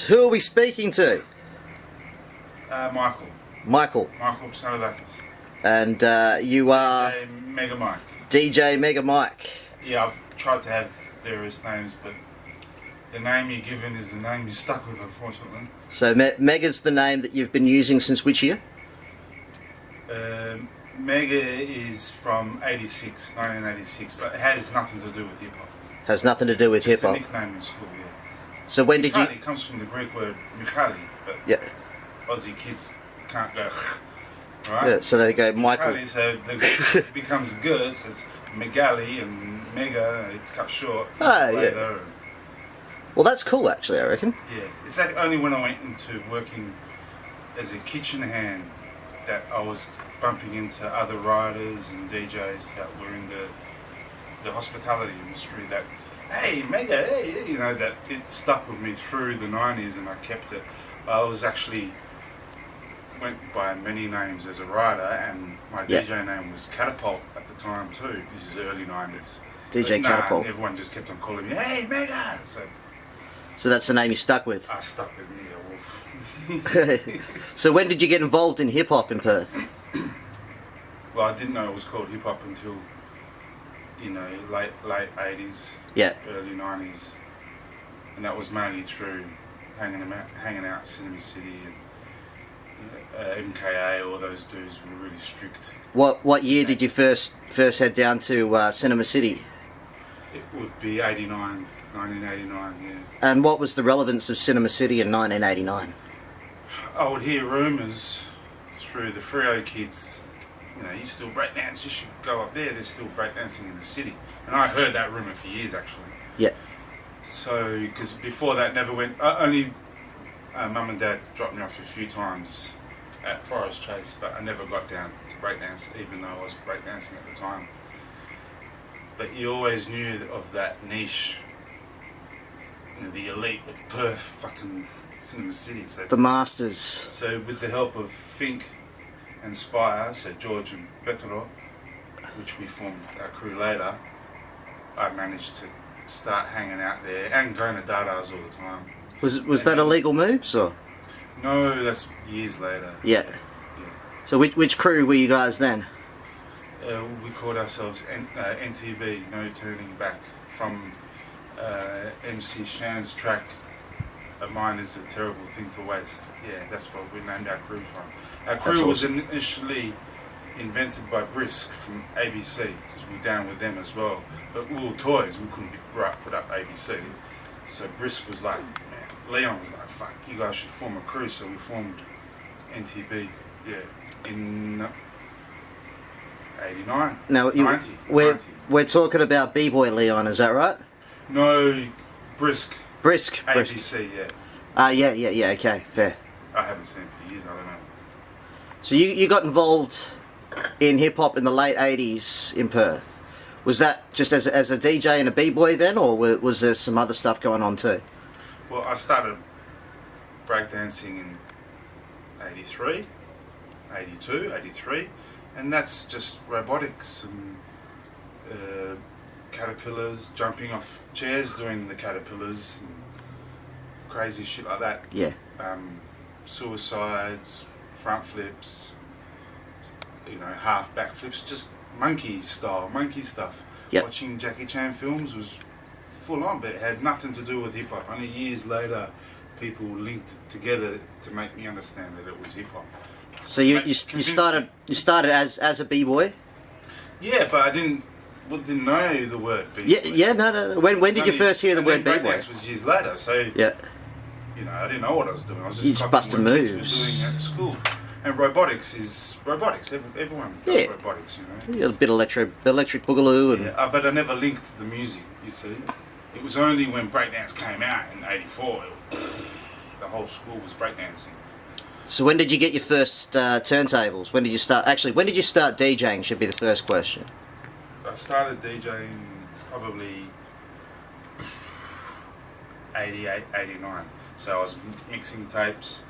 Who are we speaking to? Michael. Michael. Michael Psanodakis. And you are... DJ Mega Mike. DJ Mega Mike. Yeah, I've tried to have various names, but the name you're given is the name you're stuck with, unfortunately. So Mega's the name that you've been using since which year? Mega is from 1986, but it has nothing to do with hip-hop. Has nothing to do with hip-hop. It's a nickname in school, yeah. So when did you... It comes from the Greek word Michali, but yeah. Aussie kids can't go right? Yeah, so they go Michael. Michali, so it becomes good, so it's Megali and Mega, it cuts short later. Yeah. Well, that's cool actually, I reckon. Yeah, it's like only when I went into working as a kitchen hand that I was bumping into other writers and DJs that were in the hospitality industry that, hey, Mega, hey, you know, that it stuck with me through the 90s and I kept it. I was actually, went by many names as a writer and my DJ name was Catapult at the time too. This is early 90s. DJ Catapult. Everyone just kept on calling me, hey, Mega! So that's the name you stuck with? I stuck with Mega Wolf. So when did you get involved in hip-hop in Perth? Well, I didn't know it was called hip-hop until, you know, late 80s, early 90s. And that was mainly through hanging out in Cinema City and MKA. All those dudes were really strict. What year did you first head down to Cinema City? It would be 1989, yeah. And what was the relevance of Cinema City in 1989? I would hear rumours through the Frio kids, you know, you still breakdance, you should go up there, there's still breakdancing in the city. And I heard that rumour for years actually. Yeah. So, because before that never went, only Mum and Dad dropped me off a few times at Forest Chase, but I never got down to breakdance, even though I was breakdancing at the time. But you always knew of that niche, you know, the elite of Perth, fucking Cinema City. So the masters. So with the help of Fink and Spire, so George and Petro, which we formed our crew later, I managed to start hanging out there and going to Dada's all the time. Was that illegal moves or? No, that's years later. Yeah. So which crew were you guys then? We called ourselves NTB, No Turning Back, from MC Shan's track, A Mind Is a Terrible Thing to Waste. Yeah, that's what we named our crew from. Our crew was initially invented by Brisk from ABC, because we were down with them as well. But we were toys, we couldn't put up ABC. So Brisk was like, man, Leon was like, fuck, you guys should form a crew. So we formed NTB, in 89, now, 90. We're talking about B-Boy Leon, is that right? No, Brisk. Brisk. ABC, yeah. Yeah, okay, fair. I haven't seen him for years, I don't know. So you got involved in hip-hop in the late 80s in Perth. Was that just as a DJ and a B-Boy then, or was there some other stuff going on too? Well, I started breakdancing in 83, 82, 83, and that's just robotics and caterpillars, jumping off chairs, doing the caterpillars, and crazy shit like that. Yeah. Suicides, front flips, you know, half back flips, just monkey stuff. Yep. Watching Jackie Chan films was full on, but it had nothing to do with hip hop. Only years later, people linked it together to make me understand that it was hip hop. So you started as a b-boy? Yeah, but I didn't know the word b-boy. Yeah, no. When did you first hear the word b-boy? Breakdance was years later, so you know, I didn't know what I was doing. I was just busting moves. Kids were doing at school. And robotics is robotics. Everyone does robotics, you know. You got a bit electric boogaloo, and but I never linked the music. You see, it was only when breakdance came out in '84, the whole school was breakdancing. So when did you get your first turntables? When did you start? Actually, when did you start DJing? Should be the first question. I started DJing probably 88, 89. So I was mixing tapes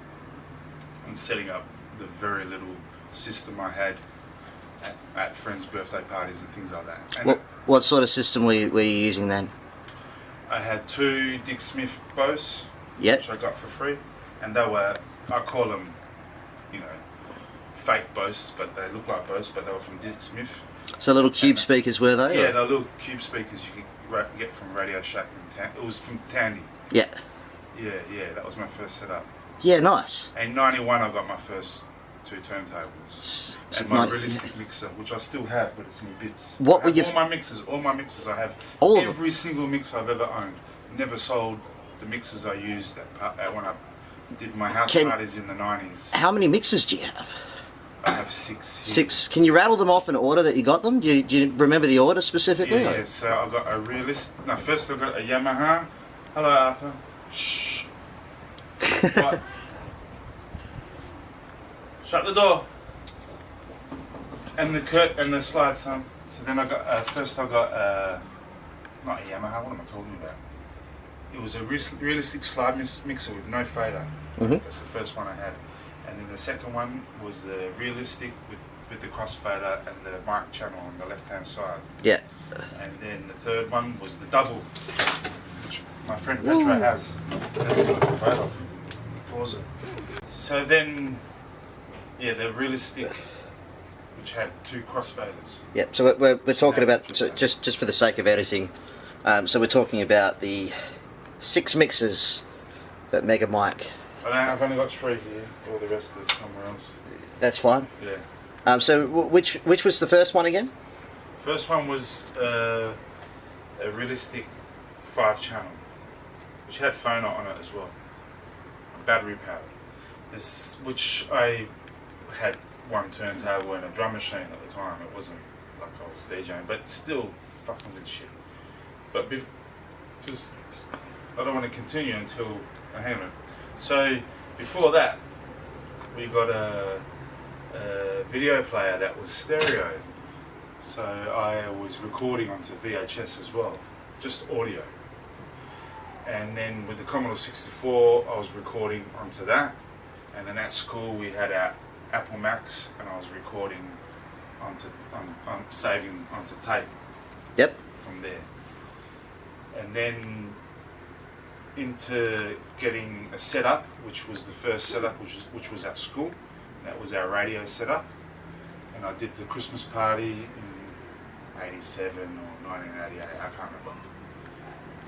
and setting up the very little system I had at friends' birthday parties and things like that. And what sort of system were you using then? I had two Dick Smith Bose Yep. which I got for free, and they were, I call them, you know, fake Boses, but they look like Boses, but they were from Dick Smith. So little cube speakers were they? Yeah, or? they're little cube speakers you could get from Radio Shack. It was from Tandy. Yeah. Yeah, that was my first setup. Yeah, nice. In '91 I got my first 2 turntables. And my realistic mixer, which I still have, but it's in bits. What were your... All my mixers I have. All of every single mixer I've ever owned. Never sold the mixers I used when I did my house parties in the 90s. How many mixers do you have? I have 6 here. 6. Can you rattle them off in order that you got them? Do you remember the order specifically? Yeah, so I got a first I got a Yamaha. Hello, Arthur. Shh. What? Shut the door. And the slide, son. So then I got first I got not a Yamaha. What am I talking about? It was a realistic slide mixer with no fader. That's the first one I had. And then the second one was the realistic with the crossfader and the mic channel on the left hand side. Yeah. And then the third one was the double, which my friend Petra has. Let's put the photo. Pause it. So then, yeah, the realistic, which had 2 crossfaders. Yeah. So we're talking about, so just for the sake of editing, so we're talking about the 6 mixers that Mega Mike. I've only got 3 here. All the rest is somewhere else. That's fine. Yeah. So which was the first one again? First one was a realistic 5-channel, which had phono on it as well, battery powered. Which I had 1 turntable and a drum machine at the time. It wasn't like I was DJing, but still fucking with shit. But just I don't want to continue until hang on. So before that, we got a video player that was stereo. So I was recording onto VHS as well, just audio. And then with the Commodore 64, I was recording onto that. And then at school we had our Apple Macs, and I was recording saving onto tape. Yep. From there. And then into getting a setup, which was the first setup, which was at school. That was our radio setup, and I did the Christmas party in '87 or 1988. I can't remember,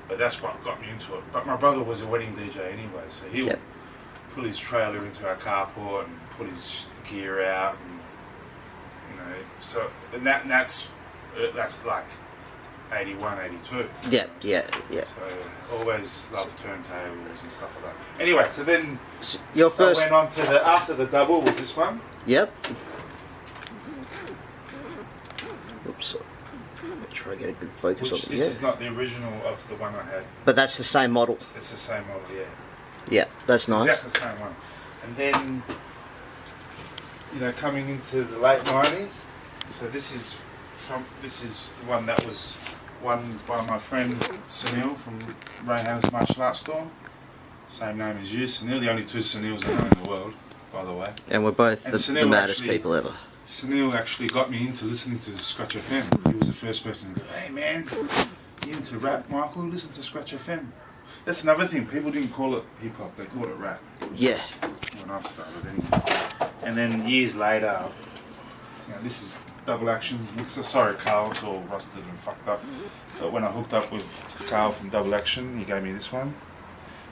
but that's what got me into it. But my brother was a wedding DJ anyway, so he would pull his trailer into our carport and put his gear out, and so that's like 81, 82. Yeah. So always loved turntables and stuff like that. Anyway, so then your first... I went on to after the double was this one. Yep. Oops. Make sure I get a good focus on it. This is not the original of the one I had. But that's the same model. It's the same model, yeah. Yeah, that's nice. Exactly the same one. And then, coming into the late 90s. So this is the one that was won by my friend Sunil from Rayhan's Martial Arts Store. Same name as you, Sunil. The only 2 Sunils I know in the world, by the way. And we're both the maddest people ever. Sunil actually got me into listening to Scratch FM. He was the first person to go, "Hey man, you into rap, Michael? Listen to Scratch FM." That's another thing. People didn't call it hip hop; they called it rap. Yeah. When I started, anyway. And then years later, this is Double Action's mixer. Sorry, Carl, it's all rusted and fucked up. But when I hooked up with Carl from Double Action, he gave me this one,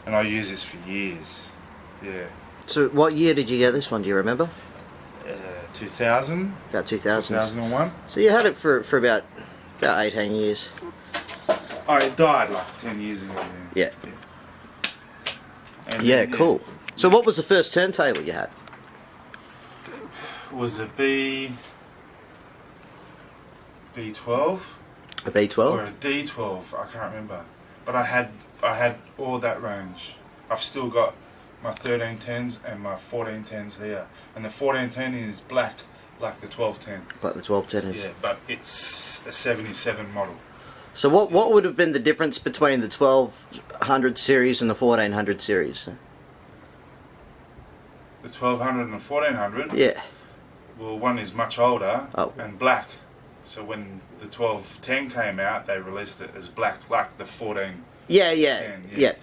and I used this for years. Yeah. So, what year did you get this one? Do you remember? 2000. About 2000. 2001. So you had it for about 18 years. Oh, it died like 10 years ago. Yeah. And yeah, then, cool. So what was the first turntable you had? It was a B12. A B12? Or a D12, I can't remember. But I had all that range. I've still got my 1310s and my 1410s here. And the 1410 is black, like the 1210. Like the 1210 is? Yeah, but it's a 77 model. So what would have been the difference between the 1200 series and the 1400 series? The 1200 and the 1400? Yeah. Well, one is much older and black. So when the 1210 came out, they released it as black, like the Yeah.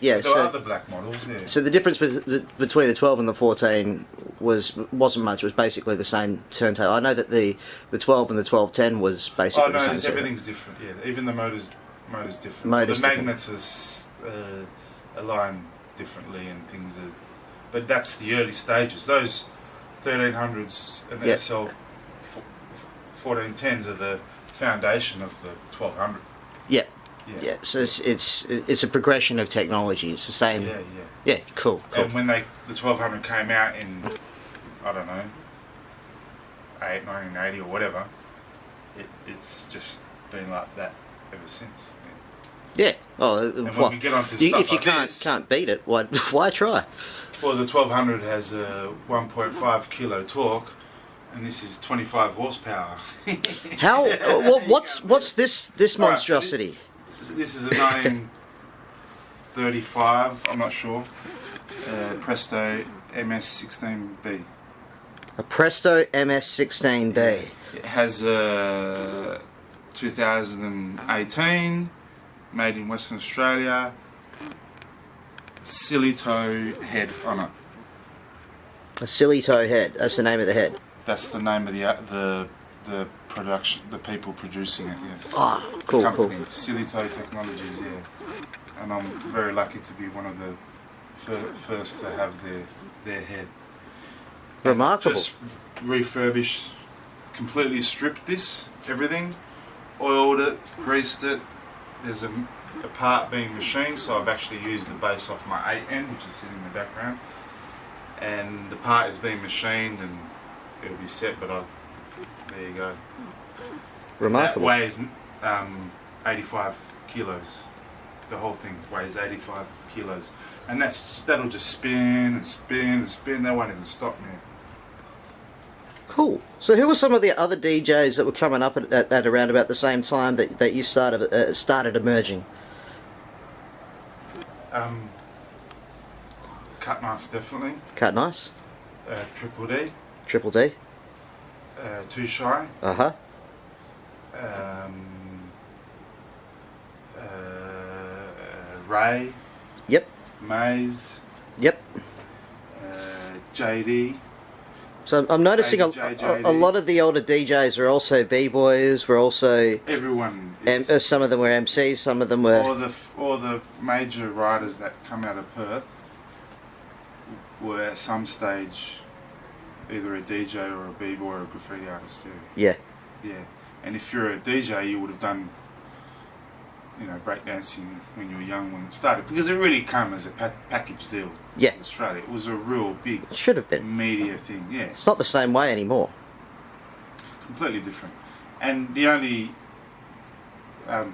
There So are other black models, yeah. So the difference between the 12 and the 14 wasn't much. It was basically the same turntable. I know that the 12 and the 1210 was basically the same. Everything's different. Yeah, even the motor's different. Motor's the magnets are aligned differently and things are. But that's the early stages. Those 1300s and the SL 1410s are the foundation of the 1200. Yeah. So it's a progression of technology. It's the same. Yeah. Cool. And when the 1200 came out in, I don't know, 1980 or whatever, it's just been like that ever since. Yeah. Oh, and when we get onto stuff if you can't beat it, why try? Well, the 1200 has a 1.5 kilo torque, and this is 25 horsepower. How? What's this monstrosity? This is a 1935. I'm not sure. Presto MS16B. A Presto MS16B. It has a 2018, made in Western Australia. Silly toe head on it. A silly toe head. That's the name of the head. That's the name of the production, the people producing it. Yes. Ah, cool, company, cool. Silly Toe Technologies, yeah. And I'm very lucky to be one of the first to have their head. Remarkable. Just refurbished, completely stripped this, everything, oiled it, greased it. There's a part being machined, so I've actually used the base off my 8N, which is sitting in the background. And the part is being machined and it'll be set, but there you go. Remarkable. That weighs 85 kilos. The whole thing weighs 85 kilos. And that'll just spin and spin and spin. They won't even stop, man. Cool. So who were some of the other DJs that were coming up at around about the same time that you started emerging? Cut Nice, definitely. Cut Nice. Triple D. Triple D. Too Shy. Uh-huh. Ray. Yep. Maze. Yep. JD. So I'm noticing a lot of the older DJs are also b-boys. Were also everyone. Some of them were MCs. Some of them were. All the major writers that come out of Perth were at some stage either a DJ or a b-boy or a graffiti artist. Yeah. Yeah. And if you're a DJ, you would have done, breakdancing when you were young when it started, because it really came as a package deal. Yeah. In Australia, it was a real big. It should have been media thing. Yeah. It's not the same way anymore. Completely different. And the only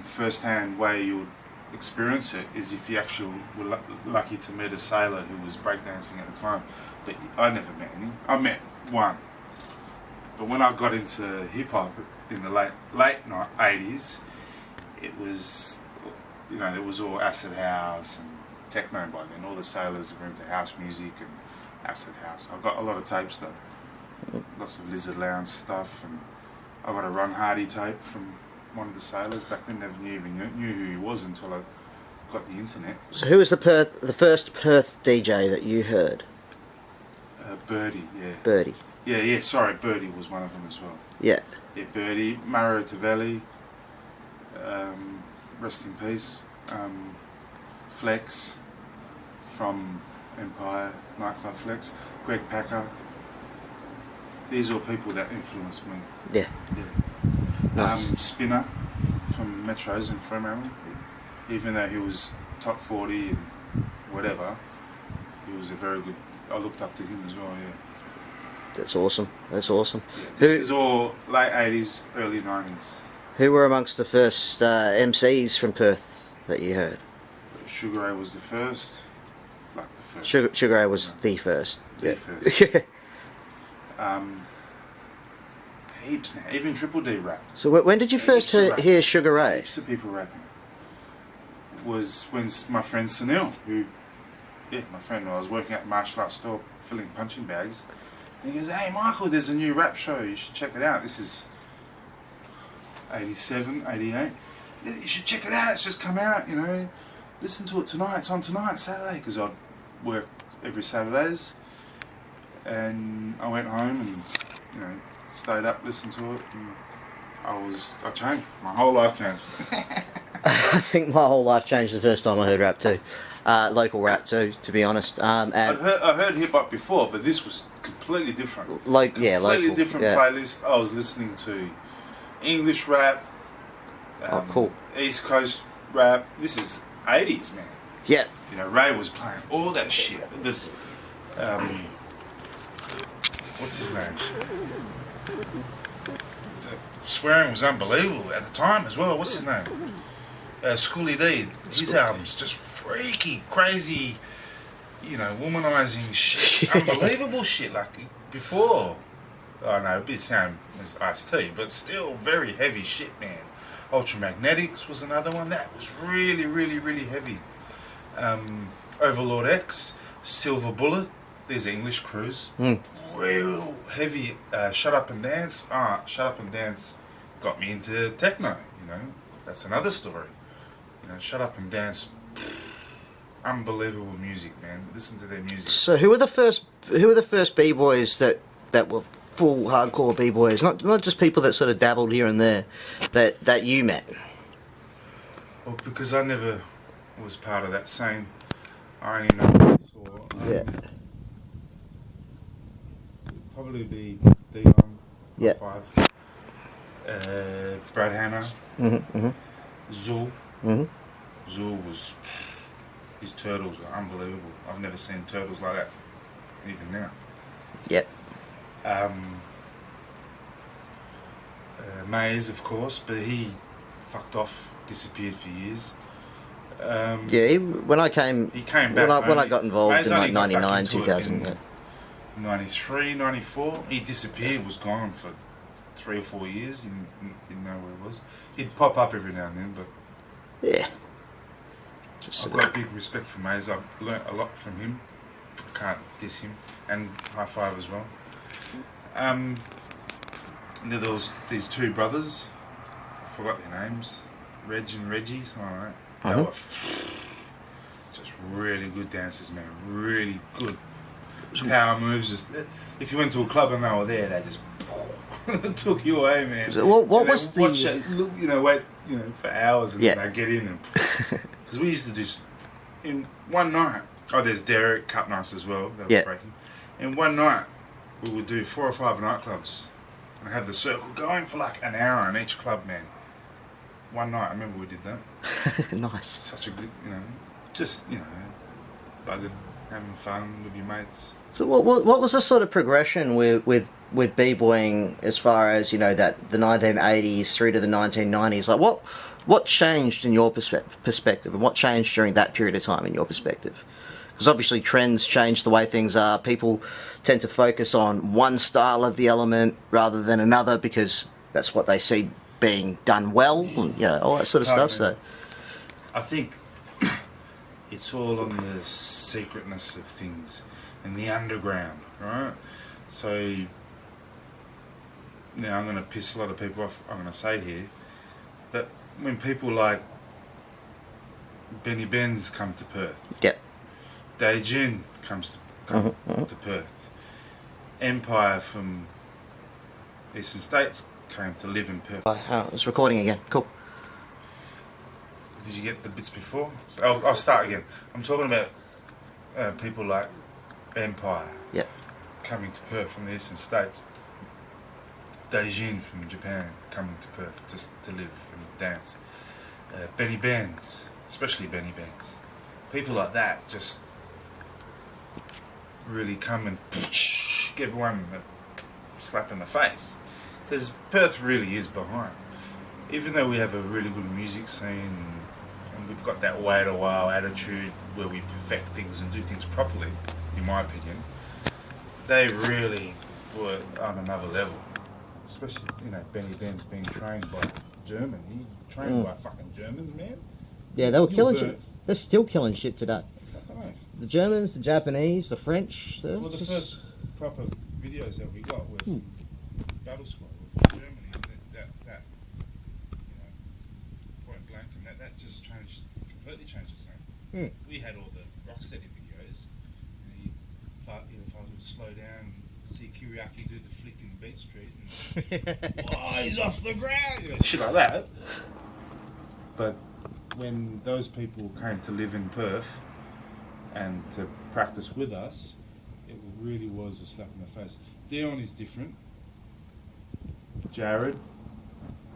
first-hand way you would experience it is if you actually were lucky to meet a sailor who was breakdancing at the time. But I never met any. I met one. But when I got into hip-hop in the late 80s, it was, it was all acid house and techno by then. All the sailors were into house music and acid house. I've got a lot of tapes though. Lots of Lizard Lounge stuff, and I got a Ron Hardy tape from one of the sailors. Back then never even knew who he was until I got the internet. So who was the first Perth DJ that you heard? Birdie, yeah. Birdie. Yeah, sorry, Birdie was one of them as well. Yeah. Yeah, Birdie, Mario Tavelli, rest in peace, Flex from Empire, Nightclub Flex, Greg Packer. These are all people that influenced me. Yeah. Nice. Spinner from Metros in Fremantle. Even though he was top 40 and whatever, he was a very good. I looked up to him as well. Yeah. That's awesome. That's awesome. Yeah, this is all late 80s, early 90s. Who were amongst the first MCs from Perth that you heard? Sugar Ray was the first. Like the first. Sugar Ray was the first. The first. Heaps now. Even Triple D rap. So when did you first hear Sugar Ray? Heaps of people rapping. Was when my friend Sunil, my friend, I was working at the martial arts store filling punching bags. And he goes, "Hey Michael, there's a new rap show, you should check it out." This is 87, 88. "You should check it out, it's just come out, listen to it tonight. It's on tonight, Saturday, because I'd work every Saturdays. And I went home and, you know, stayed up, listened to it, and I changed. My whole life changed. I think my whole life changed the first time I heard rap too. Local rap too, to be honest. And I heard hip hop before, but this was completely different. Completely local, different playlist. I was listening to English rap. Cool. East Coast rap. This is 80s, man. Yeah. You know, Ray was playing all that shit. What's his name? The swearing was unbelievable at the time as well. What's his name? Schoolie D. His album's just freaky, crazy, you know, womanizing shit. Unbelievable shit. Like before. Oh no, it'd be the same as Ice-T, but still very heavy shit, man. Ultramagnetics was another one. That was really, really, really heavy. Overlord X, Silver Bullet. These are English crews. Real heavy. Shut Up and Dance. Shut Up and Dance got me into techno. You know, that's another story. You know, Shut Up and Dance. Unbelievable music, man. Listen to their music. So who were the first b-boys that were full hardcore b-boys? Not just people that sort of dabbled here and there that you met. Well, because I never was part of that scene. I only know probably be DJing. Yeah. Brad Hanna. Zool. Zool was. His turtles are unbelievable. I've never seen turtles like that, even now. Yep. Maze, of course, but he fucked off, disappeared for years. When I came, he came back when I got involved Maze in like only got 99, back into 2000. it in 93, 94. He disappeared, was gone for 3 or 4 years. You didn't know where he was. He'd pop up every now and then, but yeah. I've got big respect for Maze. I've learnt a lot from him. I can't diss him. And high five as well. There was these two brothers. I forgot their names. Reg and Reggie, something like that. They were just really good dancers, man. Really good power moves. Just, if you went to a club and they were there, they just took you away, man. So what was the... Watch it, look, wait, for hours and then they get in and... Because we used to do in one night. Oh, there's Derek, Cut Nice as well. They were breaking. In one night, we would do 4 or 5 nightclubs and have the circle going for like an hour in each club, man. One night, I remember we did that. Nice. Such a good, just bugging, having fun with your mates. So what was the sort of progression with b-boying as far as that the 1980s through to the 1990s? Like what changed in your perspective, and what changed during that period of time in your perspective? Because obviously trends change the way things are. People tend to focus on one style of the element rather than another because that's what they see being done well, and all that sort of stuff. So I think it's all on the secretness of things and the underground, right? So now I'm going to piss a lot of people off, I'm going to say here, but when people like Benny Benz come to Perth, DJing comes to Perth, Empire from Eastern States came to live in Perth. It's recording again. Cool. Did you get the bits before? So I'll start again. I'm talking about people like Empire coming to Perth from the Eastern States. DJing from Japan coming to Perth just to live and dance. Benny Benz, especially Benny Benz. People like that just really come and give everyone a slap in the face. Because Perth really is behind. Even though we have a really good music scene and we've got that wait a while attitude where we perfect things and do things properly, in my opinion, they really were on another level. Especially, Benny Benz being trained by German. He trained by fucking Germans, man. Yeah, they were killing shit. They're still killing shit today. Know. The Germans, the Japanese, the French. Well, the first proper videos that we got were from Battle Squad, from Germany. That point blank, and that just completely changed the scene. We had all the rocksteady videos. You know, if I would slow down and see Kiriaki do the flick in Beat Street, and oh, he's off the ground, you know, shit like that. But when those people came to live in Perth and to practice with us, it really was a slap in the face. Dion is different. Jared,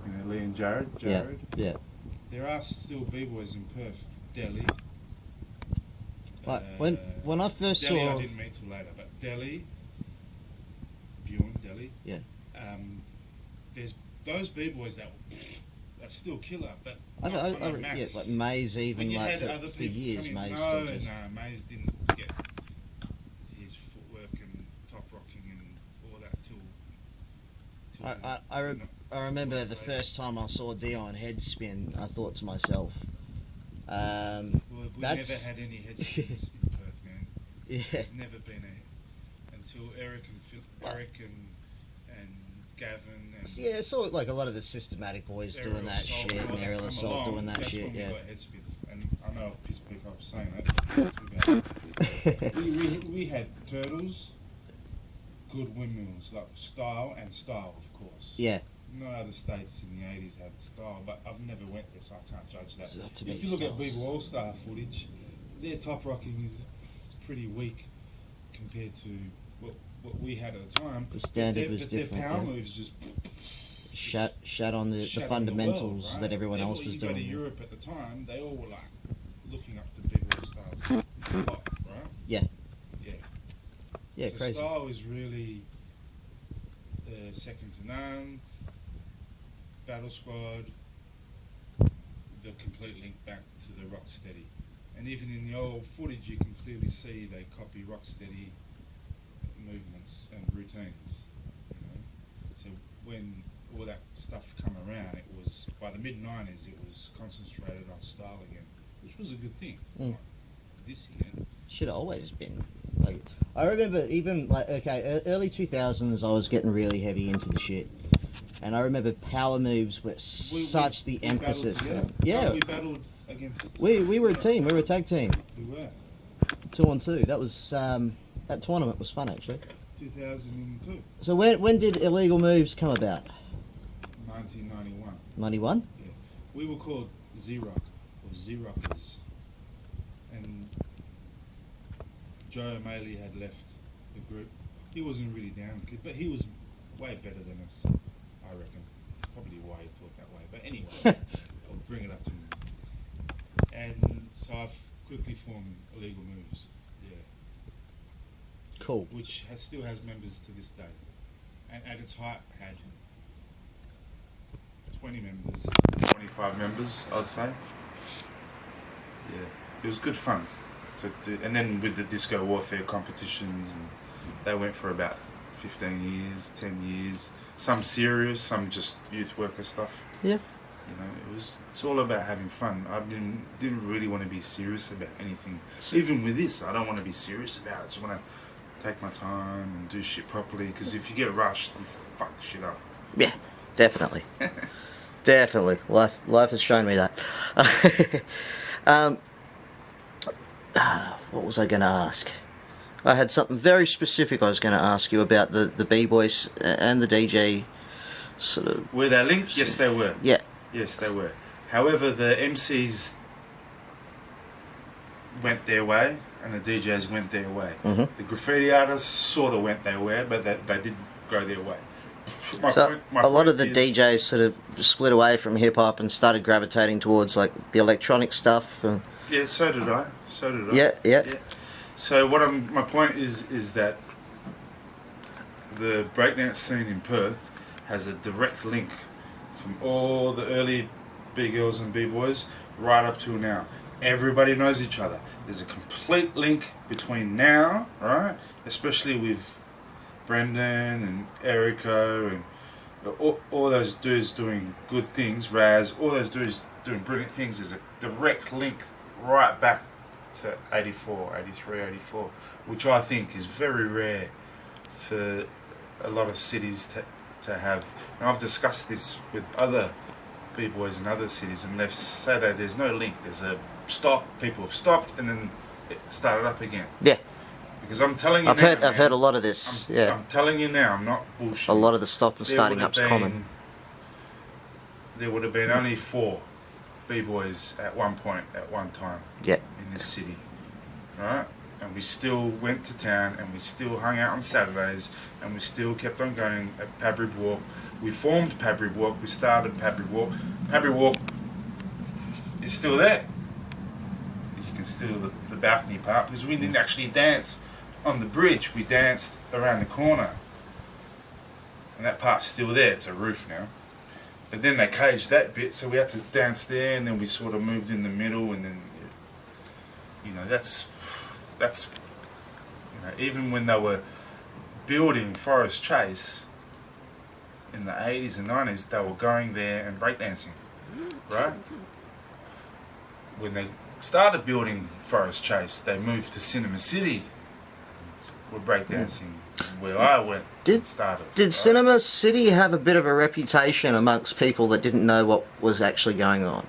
you know, Lee and Jared. Yeah. There are still b-boys in Perth. Delhi. Like when I first Delhi, saw, I didn't meet till later, but Delhi, Delhi. Yeah. There's those b-boys that are still killer, but yeah, like Maze even like for years. Maze still just... No, Maze didn't get his footwork and top rocking and all that till I remember the first time I saw Dion head spin, I thought to myself, well, we never had any head spins in Perth, man. Yeah. There's never been until Eric and Gavin and yeah, I saw like a lot of the systematic boys doing that shit, and Aerial Assault doing that shit. When Yeah. we got head spins, and I know I piss people off saying that. we had turtles, good windmills, like style, of course. Yeah. No other states in the 80s had style, but I've never went there, so I can't judge that. So if you look at Big All-Star footage, their top rocking is pretty weak compared to what we had at the time. The standard was different. Their power moves just shut on the fundamentals right? that everyone else was doing. You go to Europe at the time, they all were like looking up to Big All-Stars a lot, right? Yeah. Yeah. Yeah, so crazy. Style is really second to none. Battle Squad, the complete link back to the Rocksteady. And even in the old footage you can clearly see they copy Rocksteady movements and routines. You know? So when all that stuff come around, it was, by the mid-90s, it was concentrated on style again, which was a good thing. Like, dissing it. Should have always been. Like, I remember even, like, okay, early 2000s I was getting really heavy into the shit. And I remember power moves were such the emphasis. Yeah. We battled against... We were a team. We were a tag team. We were. 2-on-2. That was, that tournament was fun, actually. 2002. So when did Illegal Moves come about? 1991. 91? Yeah. We were called Z-Rock, or Z-Rockers. And Joe O'Malley had left the group. He wasn't really down, but he was way better than us, I reckon. Probably why he thought that way. But anyway, I'll bring it up to him. And so I've quickly formed Illegal Moves. Yeah. Cool. Which still has members to this day. And at its height, had 20 members. 25 members, I'd say. Yeah. It was good fun. And then with the Disco Warfare competitions, and they went for about 15 years, 10 years. Some serious, some just youth worker stuff. Yeah. You know, it's all about having fun. I didn't really want to be serious about anything. Even with this, I don't want to be serious about it. I just want to take my time and do shit properly, because if you get rushed, you fuck shit up. Yeah, definitely. Definitely. Life has shown me that. What was I going to ask? I had something very specific I was going to ask you about the B-boys and the DJ sort of... Were they linked? Yes, they were. Yeah. Yes, they were. However, the MCs went their way and the DJs went their way. Mm-hmm. The graffiti artists sort of went their way, but they did go their way. A lot of the DJs sort of split away from hip-hop and started gravitating towards like the electronic stuff. And... Yeah, so did I. Yeah. So my point is that the breakdance scene in Perth has a direct link from all the early B-girls and B-boys right up till now. Everybody knows each other. There's a complete link between now, right? Especially with Brendan and Erico and all those dudes doing good things, Raz, all those dudes doing brilliant things. There's a direct link right back to 84, 83, 84, which I think is very rare for a lot of cities to have. And I've discussed this with other b-boys in other cities, and they say that there's no link. There's a stop. People have stopped, and then it started up again. Yeah. Because I'm telling you, I've heard a lot of this. I'm telling you now, I'm not bullshit. A lot of the stop and starting up's common. There would have been only 4 b-boys at one point, at one time. Yeah. In this city, right? And we still went to town, and we still hung out on Saturdays, and we still kept on going at Pabry Walk. We formed Pabry Walk. We started Pabry Walk. Pabry Walk is still there. You can still the balcony part, because we didn't actually dance on the bridge. We danced around the corner, and that part's still there. It's a roof now, but then they caged that bit, so we had to dance there, and then we sort of moved in the middle, and then that's even when they were building Forest Chase in the 80s and 90s, they were going there and breakdancing, right? When they started building Forest Chase, they moved to Cinema City. We're breakdancing where I went and started. Did right? Cinema City have a bit of a reputation amongst people that didn't know what was actually going on?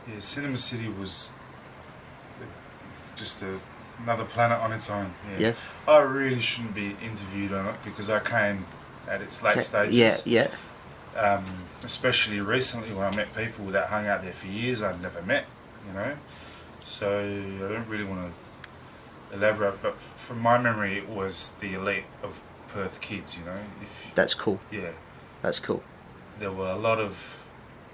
Yeah, Cinema City was just another planet on its own. Yeah. I really shouldn't be interviewed on it because I came at its late stages. Yeah. Especially recently when I met people that hung out there for years I'd never met, So I don't really want to elaborate, but from my memory it was the elite of Perth kids, That's cool. Yeah. That's cool. There were a lot of,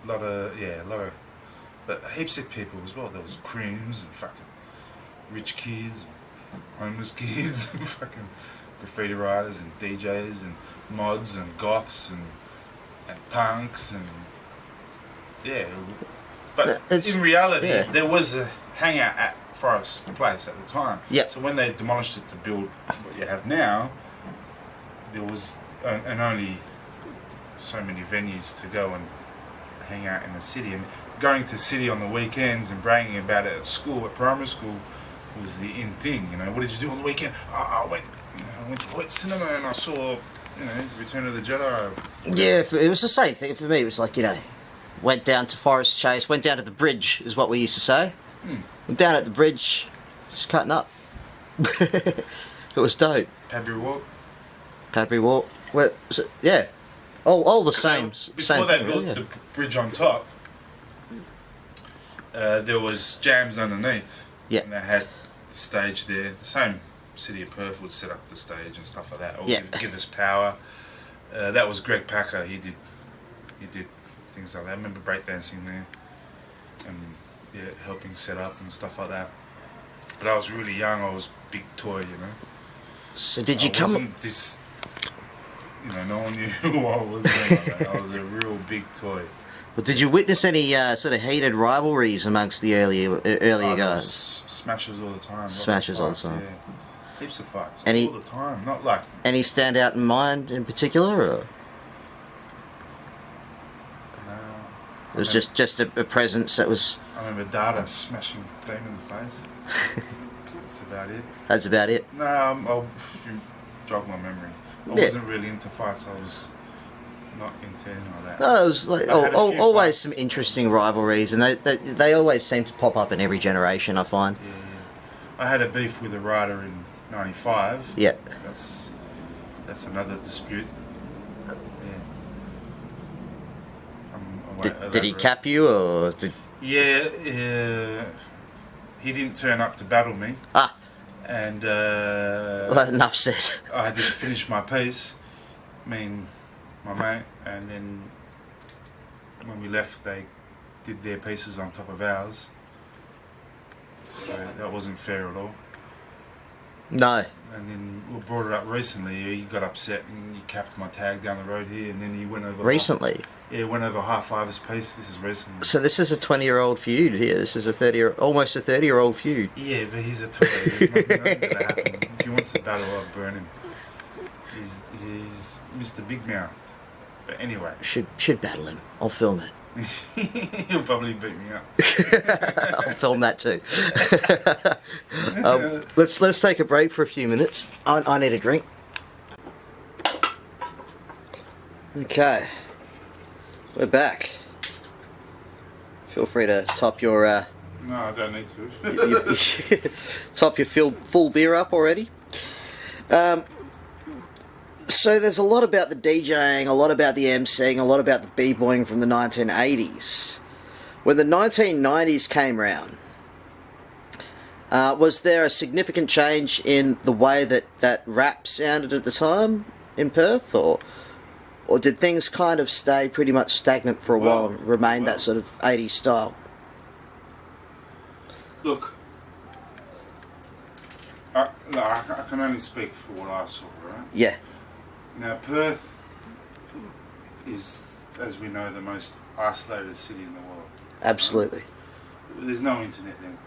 but heaps of people as well. There was creams and fucking rich kids, homeless kids, and fucking graffiti writers and DJs and mods and goths and punks and but in reality there was a hangout at Forest Place at the time. Yeah. So when they demolished it to build what you have now, there was and only so many venues to go and hang out in the city, and going to the city on the weekends and bragging about it at school, at primary school, was the in thing. What did you do on the weekend? I went to the cinema and I saw Return of the Jedi. Yeah, it was the same thing for me. It was like, went down to Forest Chase, went down to the bridge, is what we used to say. Went down at the bridge, just cutting up. It was dope. Pabry Walk. Pabry Walk. Where was it? Yeah. All the same. Before they built the bridge on top, there was jams underneath. Yeah. And they had the stage there. The same city of Perth would set up the stage and stuff like that, or give us power. That was Greg Packer. He did things like that. I remember breakdancing there and helping set up and stuff like that. But I was really young. I was big toy, So did you wasn't this? No one knew who I was. I was a real big toy. Well, did you witness any sort of heated rivalries amongst the earlier guys? Smashes all the time. Smashes all the time. Yeah. Heaps of fights all the time. Not like any stand out in mind in particular, or no? It was just a presence that was. I remember Dada smashing Dame in the face. That's about it. That's about it. No, I'll jog my memory. I wasn't really into fights. I was not into anything like that. No, it was like always some interesting rivalries, and they always seem to pop up in every generation, I find. Yeah. I had a beef with a rider in '95. Yeah. That's another dispute. Yeah. Did he cap you, or did? Yeah. He didn't turn up to battle me. And well, enough said. I didn't finish my piece, me and my mate, and then when we left they did their pieces on top of ours, so that wasn't fair at all. No. And then we brought it up recently. He got upset and he capped my tag down the road here, and then he went over recently. Went over high-five piece. This is recently. So this is a 20-year-old feud here. This is almost a 30-year-old feud. Yeah, but he's a toy. There's nothing gonna happen. If he wants to battle, I'll burn him. He's Mr. Big Mouth. But anyway. Should battle him. I'll film it. He'll probably beat me up. I'll film that too. Let's take a break for a few minutes. I need a drink. Okay. We're back. Feel free to top your No, I don't need to. top your full beer up already. So there's a lot about the DJing, a lot about the emceeing, a lot about the b-boying from the 1980s. When the 1990s came round, was there a significant change in the way that rap sounded at the time in Perth, or did things kind of stay pretty much stagnant for a while and remain that sort of 80s style? Look, I can only speak for what I saw, right? Yeah. Now, Perth is, as we know, the most isolated city in the world. Absolutely. Right? There's no internet then.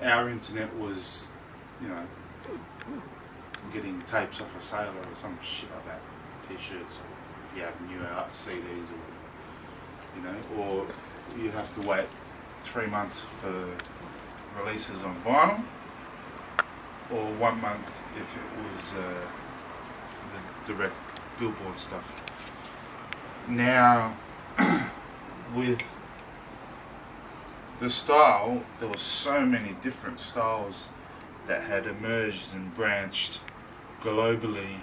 Our internet was, you know, getting tapes off a sailor or some shit like that, t-shirts, or if you have new art CDs, or, you know, or you'd have to wait 3 months for releases on vinyl, or 1 month if it was the direct billboard stuff. Now, with the style, there were so many different styles that had emerged and branched globally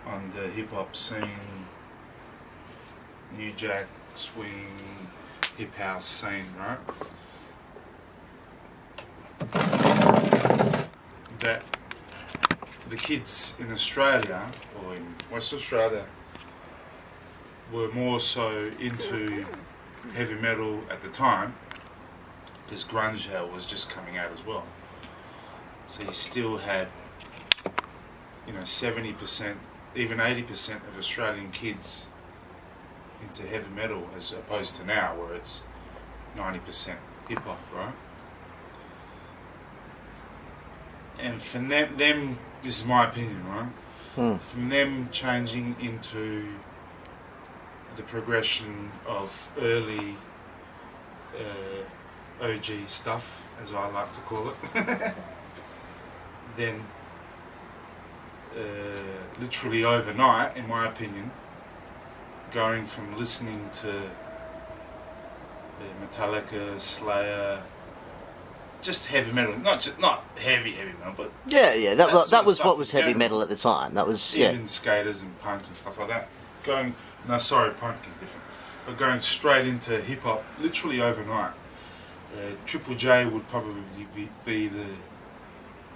on the hip hop scene, new jack, swing, hip house scene, right? That the kids in Australia, or in West Australia, were more so into heavy metal at the time, because grunge hell was just coming out as well. So you still had, you know, 70%, even 80% of Australian kids into heavy metal, as opposed to now where it's 90% hip hop, right? And from them, this is my opinion, right? From them changing into the progression of early OG stuff, as I like to call it, then literally overnight, in my opinion, going from listening to Metallica, Slayer, just heavy metal, not heavy metal, but that was what was heavy metal at the time. That was even skaters and punk and stuff like that. Punk is different, but going straight into hip hop, literally overnight. Triple J would probably be the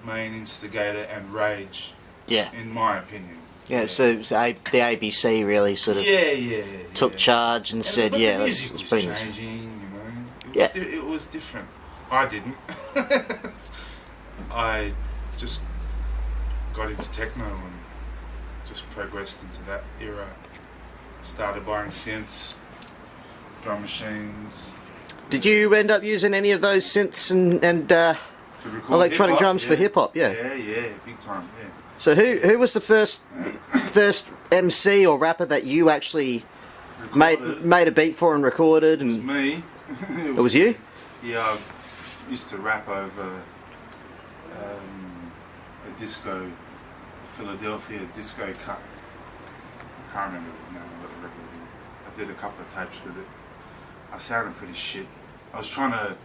main instigator and Rage. Yeah. In my opinion. Yeah, so the ABC really sort of took charge and said, the music was changing, you know. It was different. I didn't. I just got into techno and just progressed into that era. Started buying synths, drum machines. Did you end up using any of those synths and electronic drums for hip hop? Yeah, big time. Yeah. So who was the first MC or rapper that you actually made a beat for and recorded? And it was me. It was you? Yeah, I used to rap over a disco, Philadelphia disco cut. I can't remember now what the record is. I did a couple of tapes with it. I sounded pretty shit. I was trying to,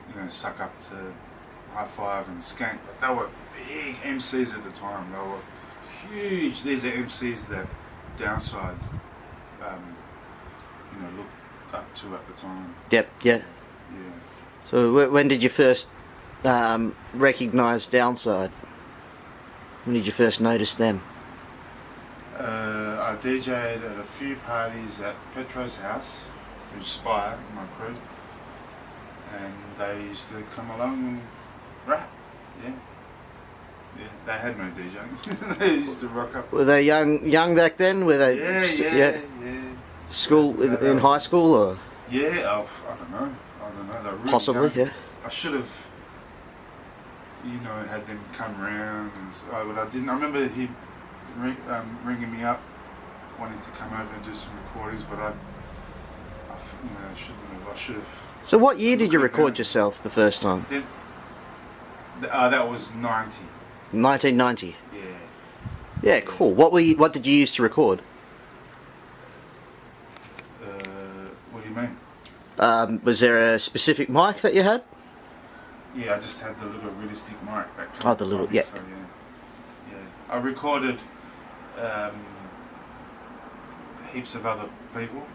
you know, suck up to High Five and Skank, but they were big MCs at the time. They were huge. These are MCs that Downsyde, you know, looked up to at the time. Yep. Yeah. So when did you first recognise Downsyde? When did you first notice them? I DJ'd at a few parties at Petro's house, who's Spire, my crew, and they used to come along and rap. Yeah, they had no DJing. They used to rock up. Were they young back then? Were they? Yeah. School in high school or? Yeah, I don't know. They're really possibly young. Yeah. I should have, you know, had them come round and stuff, but I didn't. I remember he ringing me up, wanting to come over and do some recordings, but I shouldn't have. I should have. So what year did you record yourself the first time? That was 90. 1990. Yeah. Yeah, cool. What did you use to record? What do you mean? Was there a specific mic that you had? Yeah, I just had the little realistic mic. Oh, the little, yeah. So, yeah. I recorded heaps of other people.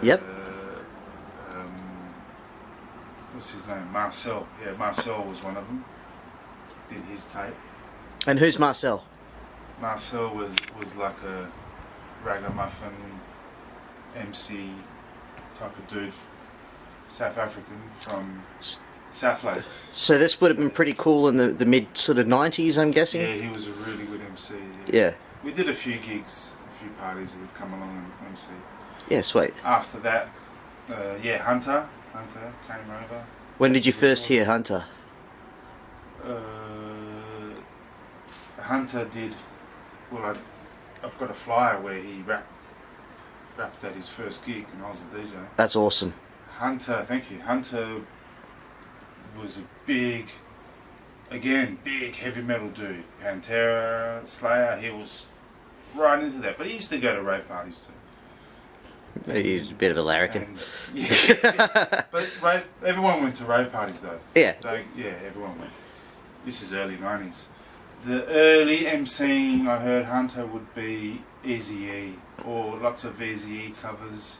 Yep. What's his name? Marcel. Yeah, Marcel was one of them. Did his tape. And who's Marcel? Marcel was like a ragamuffin MC type of dude, South African from South Lakes. So this would have been pretty cool in the mid sort of 90s, I'm guessing? Yeah, he was a really good MC. Yeah. We did a few gigs, a few parties that would come along and MC. Yeah, sweet. After that, yeah, Hunter came over. When did you first hear Hunter? Hunter did, well, I've got a flyer where he rapped at his first gig and I was the DJ. That's awesome. Hunter, thank you. Hunter was a big heavy metal dude. Pantera, Slayer, he was right into that. But he used to go to rave parties too. He's a bit of a larrikin. And, yeah, but everyone went to rave parties though. Yeah. Yeah, everyone went. This is early 90s. The early emceeing I heard Hunter would be Eazy-E, or lots of Eazy-E covers,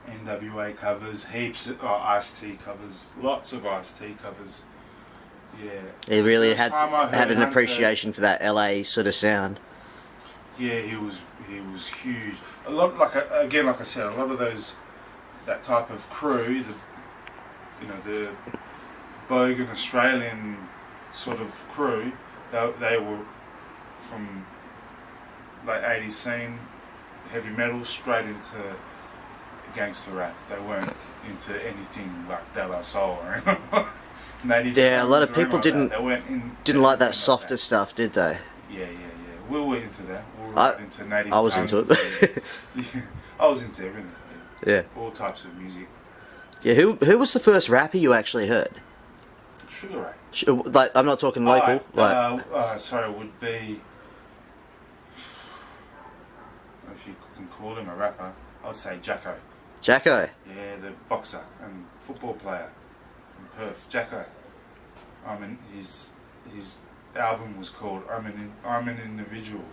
NWA covers, heaps of Ice-T covers, lots of Ice-T covers. Yeah. He really First had time an Hunter, appreciation for that LA sort of sound. Yeah, he was huge. A lot, like I said, a lot of that type of crew, the bogan Australian sort of crew, they were from like 80s scene, heavy metal, straight into gangster rap. They weren't into anything like De La Soul or anything. Native. Yeah, a lot of people didn't like that softer that. stuff, did they? Yeah. We were into that. We were into native. I was into it. Yeah. I was into everything. Yeah. All types of music. Yeah. Who was the first rapper you actually heard? Sugar Ray. Like, I'm not talking local. Sorry, it would be, if you can call him a rapper, I'd say Jacko. Jacko? Yeah, the boxer and football player from Perth. Jacko. His album was called I'm an Individual.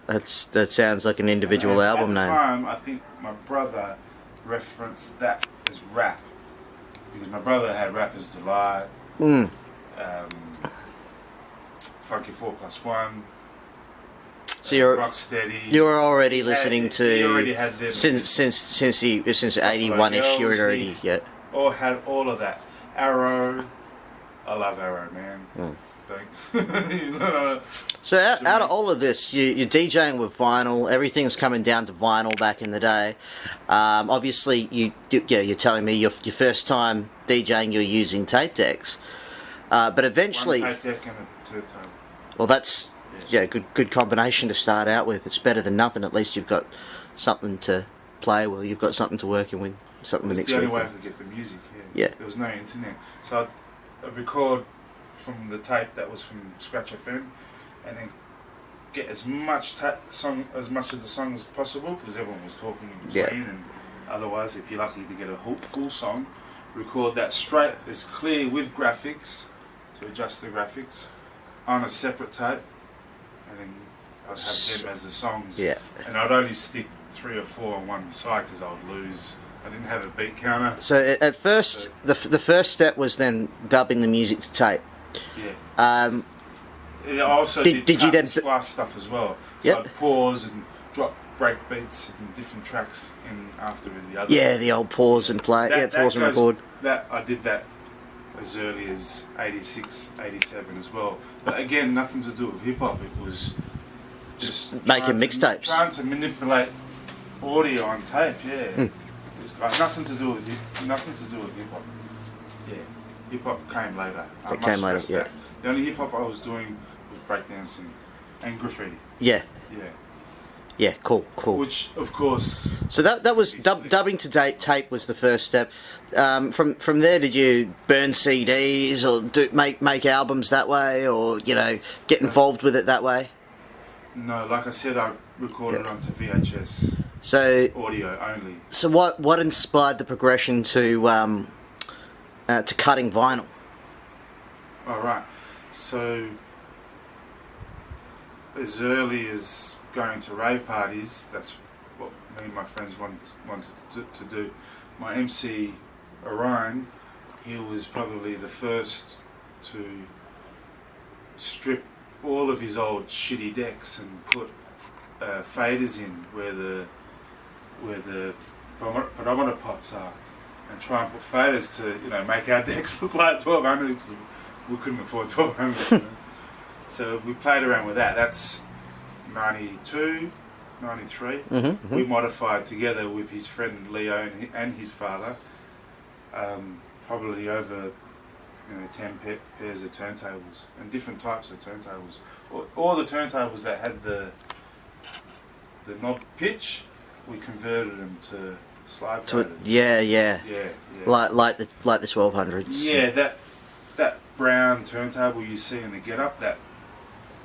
That sounds like an individual album name. At the time, I think my brother referenced that as rap, because my brother had Rapper's Delight. Funky 4+1. So you're Rocksteady. You were already listening to. He already had them since 81ish. You were already Or had all of that. Arrow. I love Arrow, man. So out of all of this, you're DJing with vinyl. Everything's coming down to vinyl back in the day. Obviously, you're telling me your first time DJing, you're using tape decks, but eventually. One tape deck and a turntable. Well, that's good combination to start out with. It's better than nothing. At least you've got something to play with. You've got something to working with. Something to mix with. It's the only way to get the music. Yeah. There was no internet, so I'd record from the tape that was from Scratch FM, and then get as much of the song as possible, because everyone was talking in between, and otherwise, if you're lucky to get a full song, record that straight as clear with graphics to adjust the graphics on a separate tape, and then I'd have them as the songs. Yeah. And I'd only stick 3 or 4 on one side because I would lose. I didn't have a beat counter. So at first, the first step was then dubbing the music to tape. Yeah. I also did you then splice stuff as well. So I'd pause and drop break beats and different tracks in after the other. Yeah, the old pause and play. Pause and record. I did that as early as 86, 87 as well. But again, nothing to do with hip hop. It was just making mixtapes. Trying to manipulate audio on tape. Yeah. It's got nothing to do with hip hop. Yeah. Hip hop came later. It came later. Yeah. That. The only hip hop I was doing was breakdancing and graffiti. Yeah. Yeah. Yeah, cool. Which, of course. So that was dubbing to tape was the first step. From there, did you burn CDs or make albums that way, or get involved with it that way? No, like I said, I recorded onto VHS. So audio only. So what inspired the progression to cutting vinyl? All right. So as early as going to rave parties, that's what me and my friends wanted to do. My MC Orion, he was probably the first to strip all of his old shitty decks and put faders in where the pedometer pots are, and try and put faders to make our decks look like 1200s. We couldn't afford 1200s. So we played around with that. That's 92, 93. We modified together with his friend Leo and his father, probably over 10 pairs of turntables and different types of turntables. All the turntables that had the knob pitch, we converted them to slide faders. Yeah. Like the 1200s. Yeah, that brown turntable you see in the Get Up that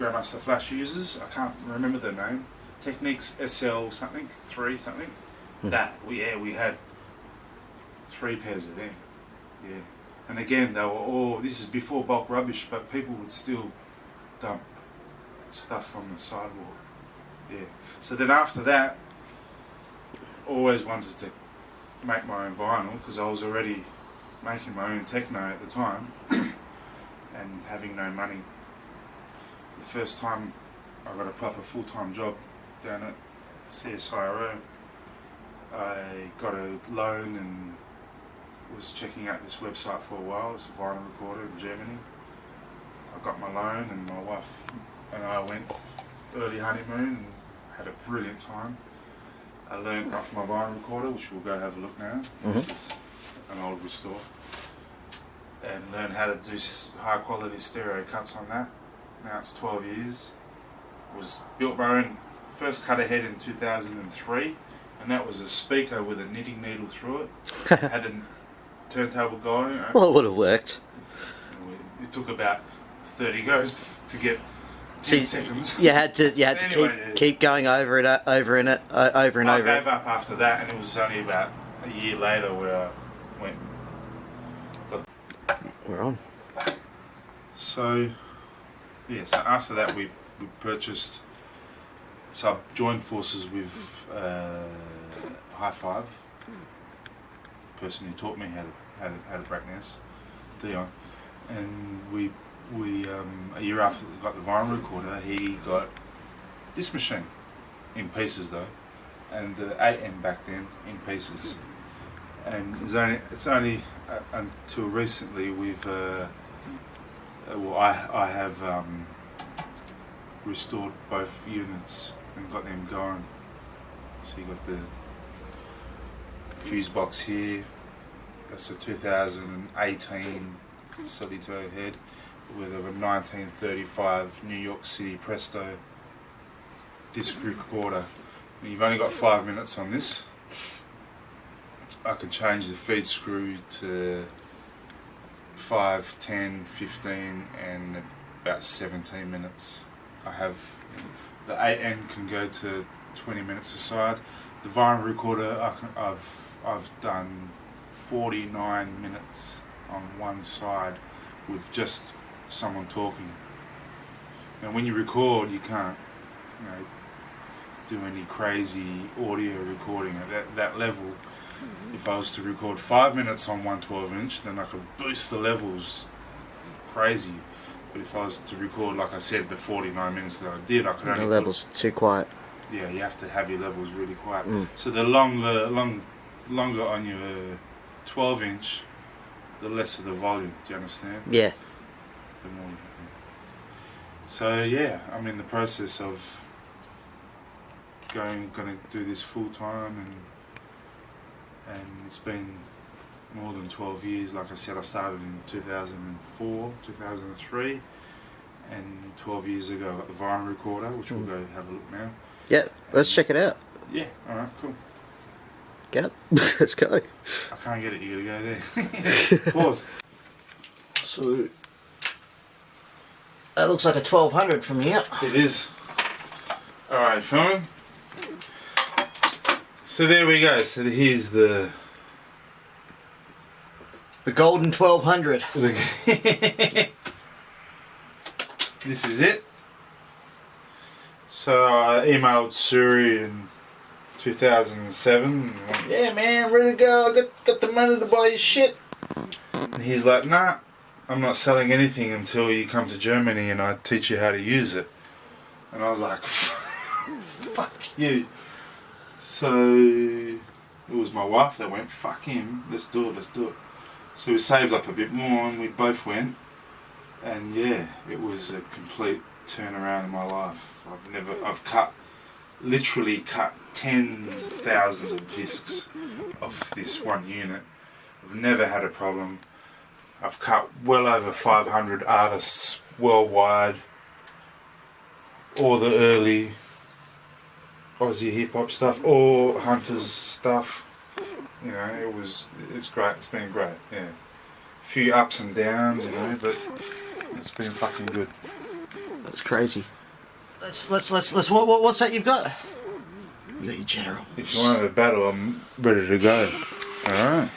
Grandmaster Flash uses, I can't remember the name. Techniques SL something, 3 something. That we had 3 pairs of them. Yeah. And again, they were all, this is before bulk rubbish, but people would still dump stuff from the sidewalk. Yeah. So then after that, always wanted to make my own vinyl, because I was already making my own techno at the time and having no money. The first time I got a proper full-time job down at CSIRO, I got a loan and was checking out this website for a while. It's a vinyl recorder in Germany. I got my loan and my wife and I went early honeymoon and had a brilliant time. I learned off my vinyl recorder, which we'll go have a look now. This is an old restore. And learned how to do high quality stereo cuts on that. Now it's 12 years. Built my own first cutter head in 2003, and that was a speaker with a knitting needle through it. Had a turntable going. Well, it would have worked. It took about 30 goes to get 10 seconds. You had to Anyway, keep going over and over. I gave up after that, and it was only about a year later where I went. We're on. So after that we purchased. So I joined forces with High Five, the person who taught me how to break this, Dion, and we a year after we got the vinyl recorder, he got this machine in pieces though, and the 8M back then in pieces, and it's only until recently we've I have restored both units and got them going. So you got the fuse box here. That's a 2018 Solito head with a 1935 New York City Presto disc recorder. And you've only got 5 minutes on this. I can change the feed screw to 5, 10, 15 and about 17 minutes. I have the 8N can go to 20 minutes aside. The vinyl recorder I've done 49 minutes on one side with just someone talking. Now when you record, you can't do any crazy audio recording at that level. If I was to record 5 minutes on one 12-inch, then I could boost the levels crazy. But if I was to record, like I said, the 49 minutes that I did, I could only... The levels too quiet. Yeah, you have to have your levels really quiet. So the longer on your 12-inch, the lesser the volume. Do you understand? Yeah. The more. So yeah, I'm in the process of gonna do this full time, and it's been more than 12 years. Like I said, I started in 2004, 2003, and 12 years ago I got the vinyl recorder, which we'll go have a look now. Yeah, let's check it out. Yeah, alright, cool. Get up. Let's go. I can't get it, you gotta go there. Pause. So, that looks like a 1200 from here. It is. Alright, filming. So there we go. So here's the golden 1200. This is it. So I emailed Suri in 2007 and went, yeah man, ready to go, I got the money to buy your shit. And he's like, nah, I'm not selling anything until you come to Germany and I teach you how to use it. And I was like, fuck you. So it was my wife that went, fuck him, let's do it. So we saved up a bit more and we both went, and yeah, it was a complete turnaround in my life. I've literally cut tens of thousands of discs of this one unit. I've never had a problem. I've cut well over 500 artists worldwide, all the early Aussie hip hop stuff, all Hunter's stuff. You know, it's great. It's been great. Yeah, a few ups and downs, you know, but it's been fucking good. That's crazy. Let's. What's that you've got? You got your general. If you want a battle, I'm ready to go. All right.